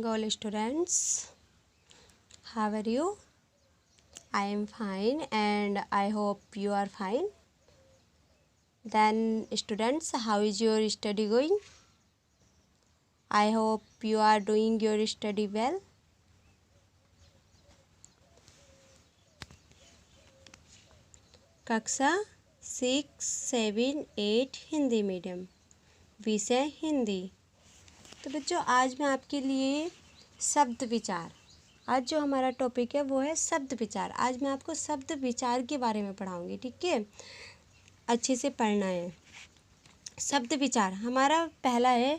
morning all students. How are you? I am fine and I hope you are fine. Then students, how is your study going? I hope you are doing your study well. कक्षा 6, 7, 8 Hindi medium, विषय हिंदी। तो बच्चों आज मैं आपके लिए शब्द विचार, आज जो हमारा टॉपिक है वो है शब्द विचार। आज मैं आपको शब्द विचार के बारे में पढ़ाऊंगी, ठीक है। अच्छे से पढ़ना है। शब्द विचार हमारा पहला है,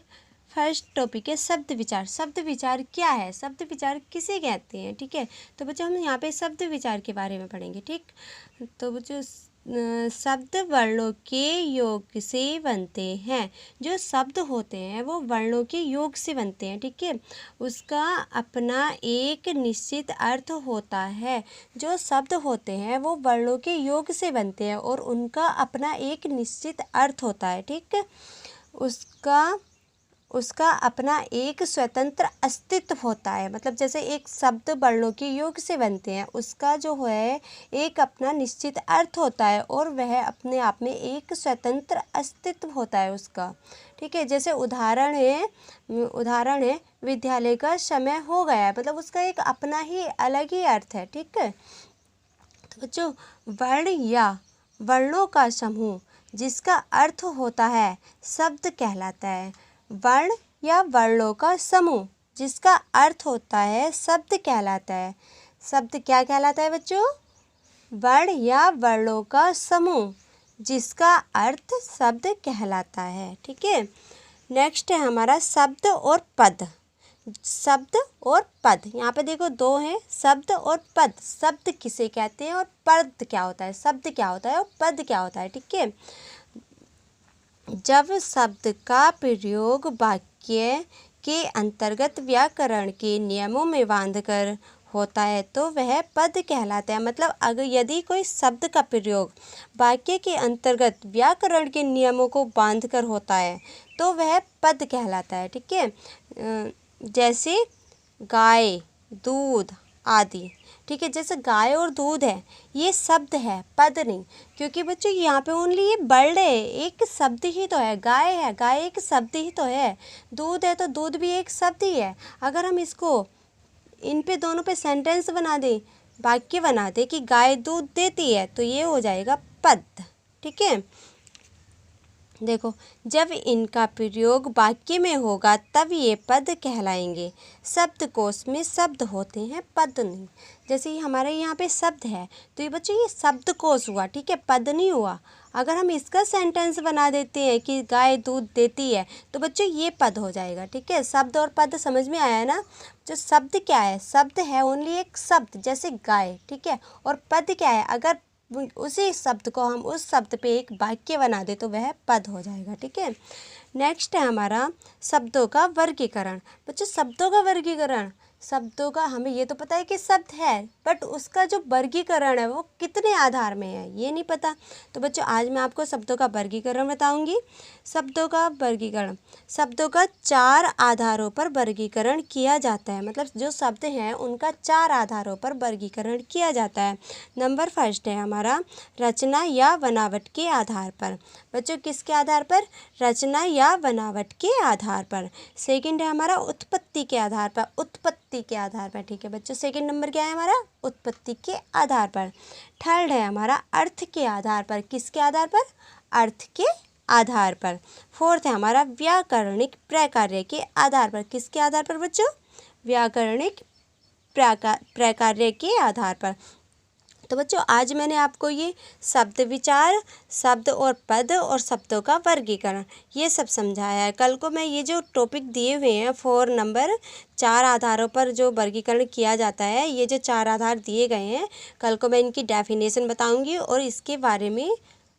फर्स्ट टॉपिक है शब्द विचार। शब्द विचार क्या है, शब्द विचार किसे कहते हैं, ठीक है। तो बच्चों हम यहाँ पे शब्द विचार के बारे में पढ़ेंगे, ठीक। तो बच्चों शब्द वर्णों के योग से बनते हैं। जो शब्द होते हैं वो वर्णों के योग से बनते हैं, ठीक है। उसका अपना एक निश्चित अर्थ होता है। जो शब्द होते हैं वो वर्णों के योग से बनते हैं और उनका अपना एक निश्चित अर्थ होता है, ठीक। उसका अपना एक स्वतंत्र अस्तित्व होता है। मतलब जैसे एक शब्द वर्णों के योग से बनते हैं, उसका जो है एक अपना निश्चित अर्थ होता है और वह अपने आप में एक स्वतंत्र अस्तित्व होता है उसका, ठीक है। जैसे उदाहरण है विद्यालय का समय हो गया है, मतलब उसका एक अपना ही अलग ही अर्थ है, ठीक है। तो बच्चों वर्ण या वर्णों का समूह जिसका अर्थ होता है शब्द कहलाता है। वर्ण या वर्णों का समूह जिसका अर्थ होता है शब्द कहलाता है। शब्द क्या कहलाता है बच्चों? वर्ण या वर्णों का समूह जिसका अर्थ शब्द कहलाता है, ठीक है। नेक्स्ट है हमारा शब्द और पद। शब्द और पद, यहाँ पे देखो दो हैं, शब्द और पद। शब्द किसे कहते हैं और पद क्या होता है, शब्द क्या होता है और पद क्या होता है, ठीक है। जब शब्द का प्रयोग वाक्य के अंतर्गत व्याकरण के नियमों में बांधकर होता है तो वह पद कहलाता है। मतलब अगर यदि कोई शब्द का प्रयोग वाक्य के अंतर्गत व्याकरण के नियमों को बांधकर होता है तो वह पद कहलाता है, ठीक है। जैसे गाय, दूध आदि, ठीक है। जैसे गाय और दूध है, ये शब्द है, पद नहीं। क्योंकि बच्चों यहाँ पे ओनली ये वर्ड है, एक शब्द ही तो है। गाय है, गाय एक शब्द ही तो है। दूध है तो दूध भी एक शब्द ही है। अगर हम इसको इन पे दोनों पे सेंटेंस बना दें, वाक्य बना दें कि गाय दूध देती है, तो ये हो जाएगा पद, ठीक है। देखो जब इनका प्रयोग वाक्य में होगा तब ये पद कहलाएंगे। शब्दकोश में शब्द होते हैं, पद नहीं। जैसे हमारे यहाँ पे शब्द है तो ये बच्चों ये शब्दकोश हुआ, ठीक है, पद नहीं हुआ। अगर हम इसका सेंटेंस बना देते हैं कि गाय दूध देती है तो बच्चों ये पद हो जाएगा, ठीक है। शब्द और पद समझ में आया ना। जो शब्द क्या है, शब्द है ओनली एक शब्द जैसे गाय, ठीक है। और पद क्या है, अगर उसी शब्द को हम उस शब्द पे एक वाक्य बना दे तो वह पद हो जाएगा, ठीक है। नेक्स्ट है हमारा शब्दों का वर्गीकरण। बच्चों शब्दों का वर्गीकरण, शब्दों का हमें ये तो पता है कि शब्द है, बट उसका जो वर्गीकरण है वो कितने आधार में है ये नहीं पता। तो बच्चों आज मैं आपको शब्दों का वर्गीकरण बताऊंगी। शब्दों का वर्गीकरण, शब्दों का 4 आधारों पर वर्गीकरण किया जाता है। मतलब जो शब्द हैं उनका 4 आधारों पर वर्गीकरण किया जाता है। नंबर फर्स्ट है हमारा रचना या बनावट के आधार पर। बच्चों किसके आधार पर? रचना या बनावट के आधार पर। सेकंड है हमारा उत्पत्ति के आधार पर, उत्पत्ति के आधार पर, ठीक है बच्चों। सेकंड नंबर क्या है हमारा? उत्पत्ति के आधार पर। थर्ड है हमारा अर्थ के आधार पर। किसके आधार पर? अर्थ के आधार पर। फोर्थ है हमारा व्याकरणिक प्रकार्य के आधार पर। किसके आधार पर बच्चों? व्याकरणिक प्रकार्य के आधार पर। तो बच्चों आज मैंने आपको ये शब्द विचार, शब्द और पद और शब्दों का वर्गीकरण ये सब समझाया है। कल को मैं ये जो टॉपिक दिए हुए हैं 4 नंबर, 4 आधारों पर जो वर्गीकरण किया जाता है, ये जो 4 आधार दिए गए हैं, कल को मैं इनकी डेफिनेशन बताऊंगी और इसके बारे में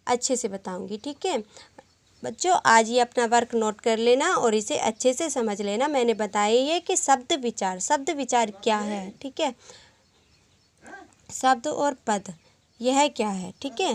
अच्छे से बताऊंगी, ठीक है बच्चों। आज ये अपना वर्क नोट कर लेना और इसे अच्छे से समझ लेना। मैंने बताया ये कि शब्द विचार क्या है, ठीक है। शब्द और पद यह क्या है, ठीक है।